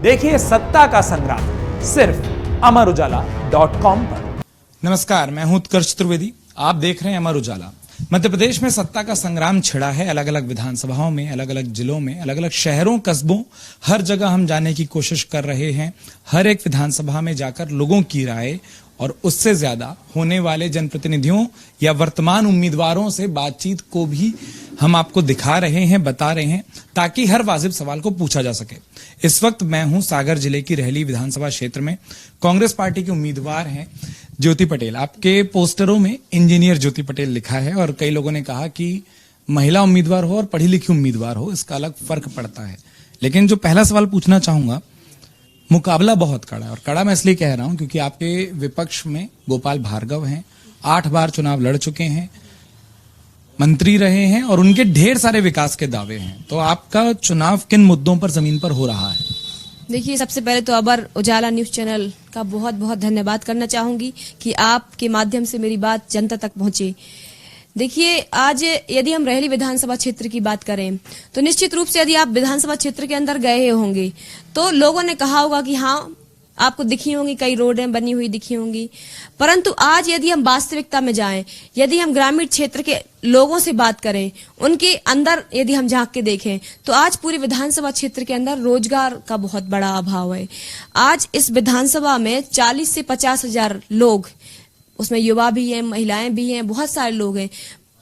देखिए सत्ता का संग्राम सिर्फ अमर उजाला.com पर। नमस्कार, मैं हूं उत्कर्ष चतुर्वेदी। आप देख रहे हैं अमर उजाला। मध्य प्रदेश में सत्ता का संग्राम छिड़ा है। अलग अलग विधानसभाओं में, अलग अलग जिलों में, अलग अलग शहरों, कस्बों, हर जगह हम जाने की कोशिश कर रहे हैं। हर एक विधानसभा में जाकर लोगों की राय और उससे ज्यादा होने वाले जनप्रतिनिधियों या वर्तमान उम्मीदवारों से बातचीत को भी हम आपको दिखा रहे हैं, बता रहे हैं, ताकि हर वाजिब सवाल को पूछा जा सके। इस वक्त मैं हूं सागर जिले की रहली विधानसभा क्षेत्र में। कांग्रेस पार्टी के उम्मीदवार हैं ज्योति पटेल। आपके पोस्टरों में इंजीनियर ज्योति पटेल लिखा है और कई लोगों ने कहा कि महिला उम्मीदवार हो और पढ़ी लिखी उम्मीदवार हो, इसका अलग फर्क पड़ता है। लेकिन जो पहला सवाल पूछना चाहूंगा, मुकाबला बहुत कड़ा है। और कड़ा मैं इसलिए कह रहा हूं क्योंकि आपके विपक्ष में गोपाल भार्गव हैं, 8 बार चुनाव लड़ चुके हैं, मंत्री रहे हैं और उनके ढेर सारे विकास के दावे हैं। तो आपका चुनाव किन मुद्दों पर जमीन पर हो रहा है? देखिए, सबसे पहले तो अमर उजाला न्यूज चैनल का बहुत बहुत धन्यवाद करना चाहूंगी कि आपके माध्यम से मेरी बात जनता तक पहुंचे। देखिए, आज यदि हम रहली विधानसभा क्षेत्र की बात करें तो निश्चित रूप से यदि आप विधानसभा क्षेत्र के अंदर गए होंगे तो लोगों ने कहा होगा कि हाँ, आपको दिखी होंगी, कई रोडें बनी हुई दिखी होंगी। परंतु आज यदि हम वास्तविकता में जाएं, यदि हम ग्रामीण क्षेत्र के लोगों से बात करें, उनके अंदर यदि हम झांक के देखें तो आज पूरे विधानसभा क्षेत्र के अंदर रोजगार का बहुत बड़ा अभाव है। आज इस विधानसभा में 40 से 50 हजार लोग, उसमें युवा भी हैं, महिलाएं भी हैं, बहुत सारे लोग हैं,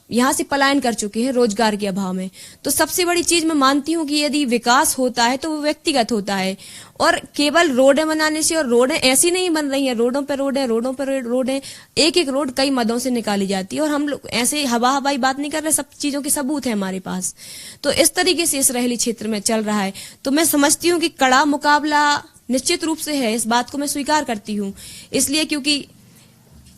यहाँ से पलायन कर चुके हैं रोजगार के अभाव में। तो सबसे बड़ी चीज मैं मानती हूँ कि यदि विकास होता है तो वो व्यक्तिगत होता है, और केवल रोडें बनाने से, और रोडें ऐसी नहीं बन रही हैं, रोडों पर रोड है, रोडों पर रोड है, एक एक रोड कई मदों से निकाली जाती है। और हम लोग ऐसे हवाई बात नहीं कर रहे, सब चीजों के सबूत है हमारे पास। तो इस तरीके से इस रहली क्षेत्र में चल रहा है। तो मैं समझती हूँ कि कड़ा मुकाबला निश्चित रूप से है, इस बात को मैं स्वीकार करती हूँ। इसलिए क्योंकि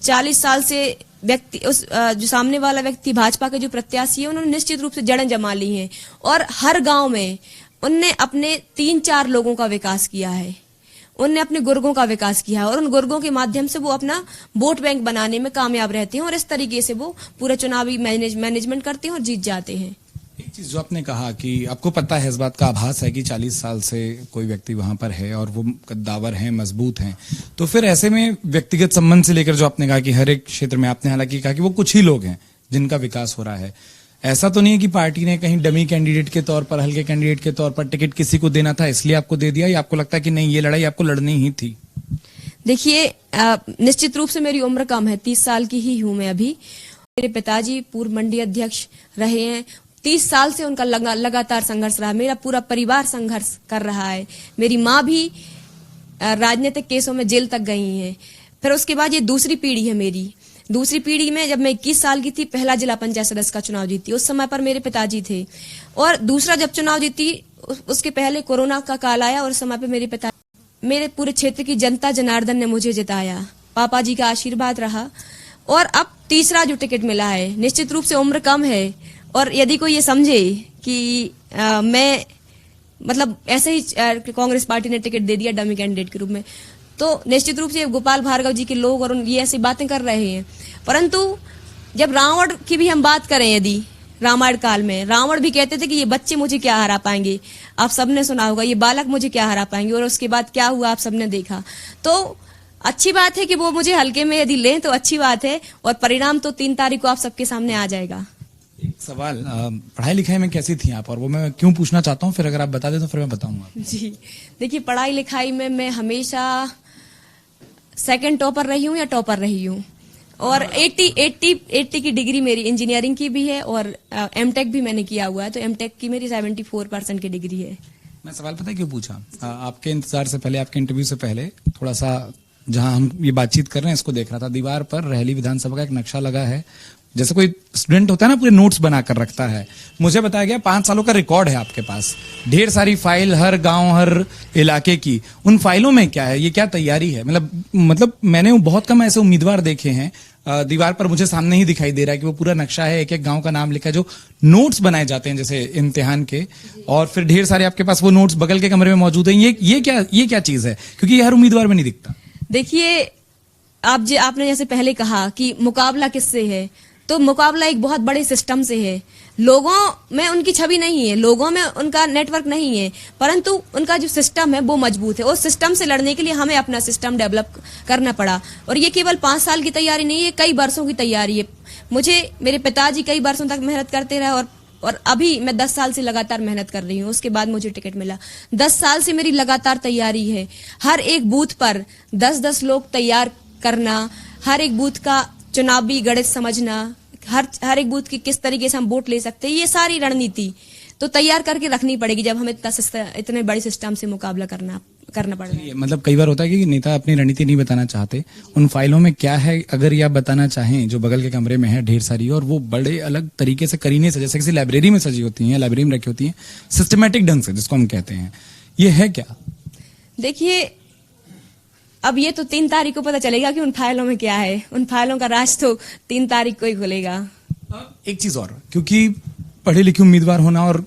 40 साल से व्यक्ति, उस जो सामने वाला व्यक्ति भाजपा के जो प्रत्याशी है, उन्होंने निश्चित रूप से जड़ें जमा ली हैं और हर गांव में उनने अपने 3-4 लोगों का विकास किया है, उनने अपने गुर्गों का विकास किया है, और उन गुर्गों के माध्यम से वो अपना वोट बैंक बनाने में कामयाब रहते हैं और इस तरीके से वो पूरा चुनावी मैनेजमेंट करते हैं और जीत जाते हैं। एक चीज जो आपने कहा कि आपको पता है, इस बात का आभास है कि 40 साल से कोई व्यक्ति वहां पर है और वो कद्दावर हैं, मजबूत हैं, तो फिर ऐसे में व्यक्तिगत संबंध से लेकर जो आपने कहा कि हर एक क्षेत्र में, आपने हालांकि कहा कि वो कुछ ही लोग हैं जिनका विकास हो रहा है, ऐसा तो नहीं है कि पार्टी ने कहीं डमी कैंडिडेट के तौर पर, हल्के कैंडिडेट के तौर पर टिकट किसी को देना था इसलिए आपको दे दिया, या आपको लगता है कि नहीं, ये लड़ाई आपको लड़नी ही थी? देखिए, निश्चित रूप से मेरी उम्र कम है, 30 साल की ही हूं मैं अभी। मेरे पिताजी पूर्व मंडी अध्यक्ष रहे हैं, 30 साल से उनका लगातार संघर्ष रहा। मेरा पूरा परिवार संघर्ष कर रहा है। मेरी माँ भी राजनीतिक केसों में जेल तक गई हैं। फिर उसके बाद ये दूसरी पीढ़ी है मेरी। दूसरी पीढ़ी में जब मैं 21 साल की थी, पहला जिला पंचायत सदस्य का चुनाव जीती, उस समय पर मेरे पिताजी थे। और दूसरा जब चुनाव जीती, उसके पहले कोरोना का काल आया और उस समय पर मेरे पूरे क्षेत्र की जनता जनार्दन ने मुझे जिताया, पापा जी का आशीर्वाद रहा। और अब तीसरा जो टिकट मिला है, निश्चित रूप से उम्र कम है, और यदि कोई ये समझे कि मैं मतलब ऐसे ही कांग्रेस पार्टी ने टिकट दे दिया डमी कैंडिडेट के रूप में, तो निश्चित रूप से गोपाल भार्गव जी के लोग और ये ऐसी बातें कर रहे हैं। परंतु जब रावण की भी हम बात करें, यदि रामायण काल में रावण भी कहते थे कि ये बच्चे मुझे क्या हरा पाएंगे, आप सबने सुना होगा, ये बालक मुझे क्या हरा पाएंगे, और उसके बाद क्या हुआ आप सबने देखा। तो अच्छी बात है कि वो मुझे हल्के में यदि लें तो अच्छी बात है, और परिणाम तो 3 तारीख को आप सबके सामने आ जाएगा। एक सवाल, पढ़ाई लिखाई में कैसी थी आप, और वो मैं क्यों पूछना चाहता हूँ, फिर अगर आप बता दें तो फिर मैं बताऊंगा। जी, देखिए, पढ़ाई लिखाई में मैं हमेशा सेकंड टॉपर रही हूँ या टॉपर रही हूँ, और 80 की डिग्री मेरी इंजीनियरिंग की भी है, और एमटेक भी मैंने किया हुआ है, तो एमटेक की मेरी 74% की डिग्री है। मैं सवाल पता है क्यों पूछा? आपके इंतजार से पहले, आपके इंटरव्यू से पहले थोड़ा सा जहां हम ये बातचीत कर रहे हैं इसको देख रहा था। दीवार पर रहली विधानसभा का एक नक्शा लगा है, जैसे कोई स्टूडेंट होता है ना, पूरे नोट्स बनाकर रखता है। मुझे बताया गया 5 सालों का रिकॉर्ड है आपके पास, ढेर सारी फाइल, हर गांव, हर इलाके की। उन फाइलों में क्या है, ये क्या तैयारी है? मतलब मैंने बहुत कम ऐसे उम्मीदवार देखे हैं, दीवार पर मुझे सामने ही दिखाई दे रहा है कि वो पूरा नक्शा है, एक एक गांव का नाम लिखा है, जो नोट्स बनाए जाते हैं जैसे इम्तिहान के, और फिर ढेर सारे आपके पास वो नोट्स बगल के कमरे में मौजूद हैं। ये क्या चीज है? क्योंकि ये हर उम्मीदवार में नहीं दिखता। देखिए, आपने जैसे पहले कहा कि मुकाबला किससे है, तो मुकाबला एक बहुत बड़े सिस्टम से है। लोगों में उनकी छवि नहीं है, लोगों में उनका नेटवर्क नहीं है, परंतु उनका जो सिस्टम है वो मजबूत है। उस सिस्टम से लड़ने के लिए हमें अपना सिस्टम डेवलप करना पड़ा, और ये केवल 5 साल की तैयारी नहीं है, कई वर्षों की तैयारी है। मुझे मेरे पिताजी कई वर्षों तक मेहनत करते रहे, और अभी मैं 10 साल से लगातार मेहनत कर रही हूँ, उसके बाद मुझे टिकट मिला। 10 साल से मेरी लगातार तैयारी है। हर एक बूथ पर 10-10 लोग तैयार करना, हर एक बूथ का चुनावी गणित समझना, हर एक बूथ की किस तरीके से हम वोट ले सकते हैं, ये सारी रणनीति तो तैयार करके रखनी पड़ेगी जब हमें इतने बड़े सिस्टम से मुकाबला करना पड़ रहा है। मतलब कई बार होता है कि नेता अपनी रणनीति नहीं बताना चाहते, उन फाइलों में क्या है अगर ये आप बताना चाहें, जो बगल के कमरे में है ढेर सारी, और वो बड़े अलग तरीके से करीने से, जैसे किसी लाइब्रेरी में सजी होती हैं, लाइब्रेरी में रखी होती हैं, सिस्टमेटिक ढंग से, जिसको हम कहते हैं, ये है क्या? देखिए, अब ये तो 3 तारीख को पता चलेगा कि उन फाइलों में क्या है। उन फाइलों का राज तो 3 तारीख को ही खुलेगा। एक चीज और, क्योंकि पढ़े लिखे उम्मीदवार होना, और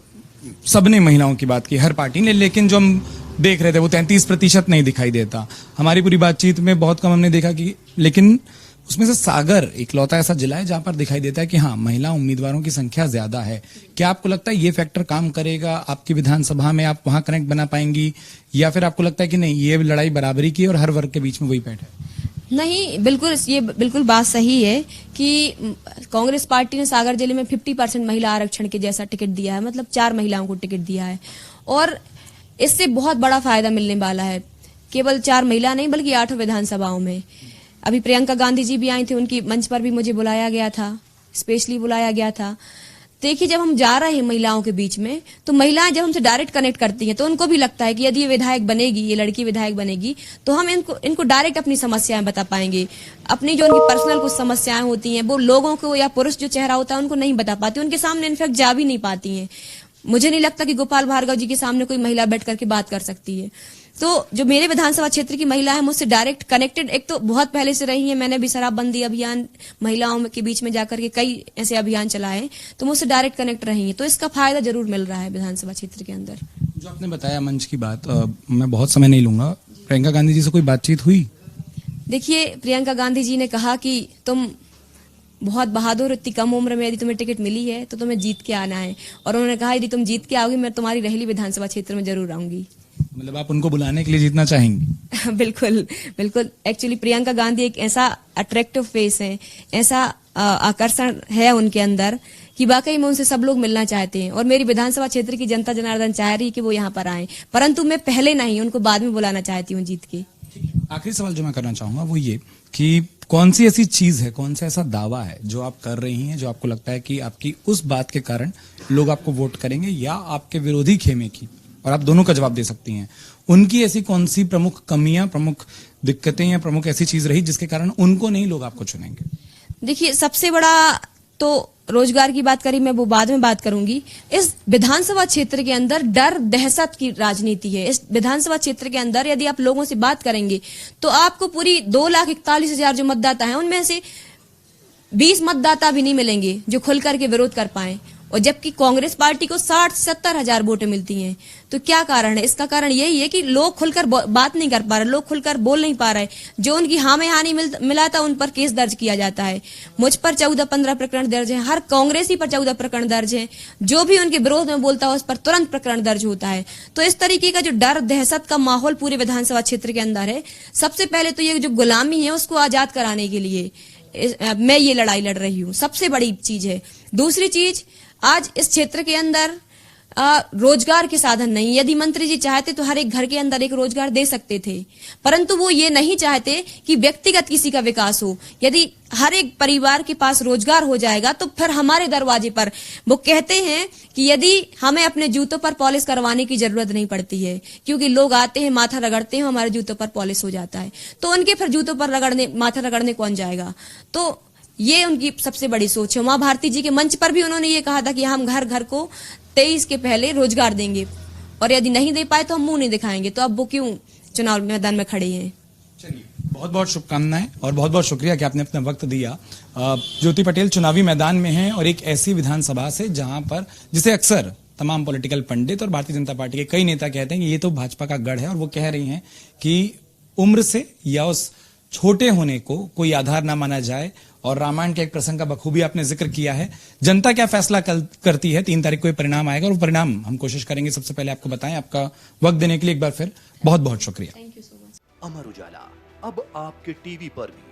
सबने महिलाओं की बात की, हर पार्टी ने, लेकिन जो हम देख रहे थे वो 33% नहीं दिखाई देता। हमारी पूरी बातचीत में बहुत कम हमने देखा कि, लेकिन उसमें से सागर इकलौता ऐसा जिला है जहां पर दिखाई देता है कि हाँ, महिला उम्मीदवारों की संख्या ज्यादा है। क्या आपको लगता है ये फैक्टर काम करेगा आपकी विधानसभा में? आप वहां कनेक्ट बना पाएंगी, या फिर आपको लगता है कि नहीं, ये लड़ाई बराबरी की और हर वर्ग के बीच में वही पैठ है? नहीं, बिल्कुल, ये बिल्कुल बात सही है कि कांग्रेस पार्टी ने सागर जिले में 50% महिला आरक्षण के जैसा टिकट दिया है, मतलब 4 महिलाओं को टिकट दिया है, और इससे बहुत बड़ा फायदा मिलने वाला है। केवल 4 महिला नहीं, बल्कि 8 विधानसभाओं में। अभी प्रियंका गांधी जी भी आई थी, उनकी मंच पर भी मुझे बुलाया गया था, स्पेशली बुलाया गया था। देखिए, जब हम जा रहे हैं महिलाओं के बीच में, तो महिलाएं जब हमसे डायरेक्ट कनेक्ट करती हैं तो उनको भी लगता है कि यदि ये विधायक बनेगी, ये लड़की विधायक बनेगी, तो हम इनको डायरेक्ट अपनी समस्याएं बता पाएंगे। अपनी जो उनकी पर्सनल कुछ समस्याएं होती हैं, वो लोगों को, या पुरुष जो चेहरा होता है, उनको नहीं बता पाती, उनके सामने इनफैक्ट जा भी नहीं पाती हैं। मुझे नहीं लगता कि गोपाल भार्गव जी के सामने कोई महिला बैठ करके बात कर सकती है। तो जो मेरे विधानसभा क्षेत्र की महिला है, मुझसे डायरेक्ट कनेक्टेड एक तो बहुत पहले से रही है। मैंने भी शराबबंदी अभियान महिलाओं के बीच में जाकर के कई ऐसे अभियान चलाए, तो मुझसे डायरेक्ट कनेक्ट रही है। तो इसका फायदा जरूर मिल रहा है विधानसभा क्षेत्र के अंदर। जो आपने बताया मंच की बात, मैं बहुत समय नहीं लूंगा, प्रियंका गांधी जी से कोई बातचीत हुई? देखिए, प्रियंका गांधी जी ने कहा कि तुम बहुत बहादुर, इतनी कम उम्र में यदि तुम्हें टिकट मिली है तो तुम्हें जीत के आना है, और उन्होंने कहा यदि तुम जीत के आओगी, मैं तुम्हारी रेहली विधानसभा क्षेत्र में जरूर आऊंगी। मतलब आप उनको बुलाने के लिए जीतना चाहेंगी? बिल्कुल, बिल्कुल। एक्चुअली प्रियंका गांधी एक ऐसा अट्रैक्टिव फेस है, ऐसा आकर्षण है उनके अंदर कि वाकई में उनसे सब लोग मिलना चाहते हैं, और मेरी विधानसभा क्षेत्र की जनता जनार्दन चाह रही है कि वो यहाँ पर आए, परंतु मैं पहले नहीं, उनको बाद में बुलाना चाहती हूँ जीत के। आखिरी सवाल जो मैं करना चाहूंगा वो ये कि कौन सी ऐसी चीज है, कौन सा ऐसा दावा है जो आप कर रही हैं, जो आपको लगता है कि आपकी उस बात के कारण लोग आपको वोट करेंगे, या आपके विरोधी खेमे की, और आप दोनों का जवाब दे सकती हैं, उनकी ऐसी कौन सी प्रमुख कमियां, प्रमुख दिक्कतें, या प्रमुख ऐसी चीज रही जिसके कारण उनको नहीं लोग आपको चुनेंगे? देखिए, सबसे बड़ा तो रोजगार की बात करी, मैं वो बाद में बात करूंगी। इस विधानसभा क्षेत्र के अंदर डर दहशत की राजनीति है। इस विधानसभा क्षेत्र के अंदर यदि आप लोगों से बात करेंगे तो आपको पूरी 2,41,000 जो मतदाता हैं, उनमें से 20 मतदाता भी नहीं मिलेंगे जो खुल करके विरोध कर पाए, और जबकि कांग्रेस पार्टी को 60-70 हजार वोटें मिलती हैं। तो क्या कारण है? इसका कारण यही है कि लोग खुलकर बात नहीं कर पा रहे, लोग खुलकर बोल नहीं पा रहे। जो उनकी हाँ में हानि मिला था, उन पर केस दर्ज किया जाता है। मुझ पर 14-15 प्रकरण दर्ज है, हर कांग्रेसी पर 14 प्रकरण दर्ज है। जो भी उनके विरोध में बोलता है उस पर तुरंत प्रकरण दर्ज होता है। तो इस तरीके का जो डर दहशत का माहौल पूरे विधानसभा क्षेत्र के अंदर है, सबसे पहले तो ये जो गुलामी है उसको आजाद कराने के लिए मैं ये लड़ाई लड़ रही हूँ, सबसे बड़ी चीज है। दूसरी चीज, आज इस क्षेत्र के अंदर रोजगार के साधन नहीं। यदि मंत्री जी चाहते तो हर एक घर के अंदर एक रोजगार दे सकते थे, परंतु वो ये नहीं चाहते कि व्यक्तिगत किसी का विकास हो। यदि हर एक परिवार के पास रोजगार हो जाएगा तो फिर हमारे दरवाजे पर, वो कहते हैं कि यदि हमें अपने जूतों पर पॉलिश करवाने की जरूरत नहीं पड़ती है, क्योंकि लोग आते हैं, माथा रगड़ते हैं, हमारे जूतों पर पॉलिश हो जाता है, तो उनके फिर जूतों पर माथा रगड़ने कौन जाएगा? तो ये उनकी सबसे बड़ी सोच है। उमा भारती जी के मंच पर भी उन्होंने ये कहा था कि हम घर घर को 23 के पहले रोजगार देंगे, और यदि नहीं दे पाए तो हम मुंह नहीं दिखाएंगे। तो अब वो क्यों चुनाव मैदान में खड़े हैं? चलिए, बहुत बहुत शुभकामनाएं और बहुत बहुत शुक्रिया कि आपने अपना वक्त दिया। ज्योति पटेल चुनावी मैदान में हैं, और एक ऐसी विधानसभा से जहां पर, जिसे अक्सर तमाम पॉलिटिकल पंडित और भारतीय जनता पार्टी के कई नेता कहते हैं कि ये तो भाजपा का गढ़ है, और वो कह रही हैं कि उम्र से या उस छोटे होने को कोई आधार ना माना जाए, और रामायण के एक प्रसंग का बखूबी आपने जिक्र किया है। जनता क्या फैसला करती है, 3 तारीख को ये परिणाम आएगा और वो परिणाम हम कोशिश करेंगे सबसे पहले आपको बताएं। आपका वक्त देने के लिए एक बार फिर बहुत बहुत शुक्रिया। Thank you so much. Amar Ujala अब आपके टीवी पर भी।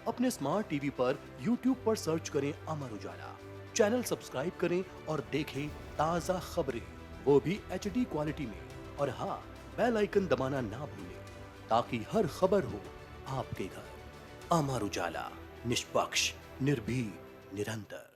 अपने स्मार्ट टीवी पर YouTube पर सर्च करें अमर उजाला, चैनल सब्सक्राइब करें और देखें ताजा खबरें, वो भी HD क्वालिटी में। और हाँ, बेल आइकन दबाना ना भूलें ताकि हर खबर हो आपके घर। अमर उजाला, निष्पक्ष, निर्भीक, निरंतर।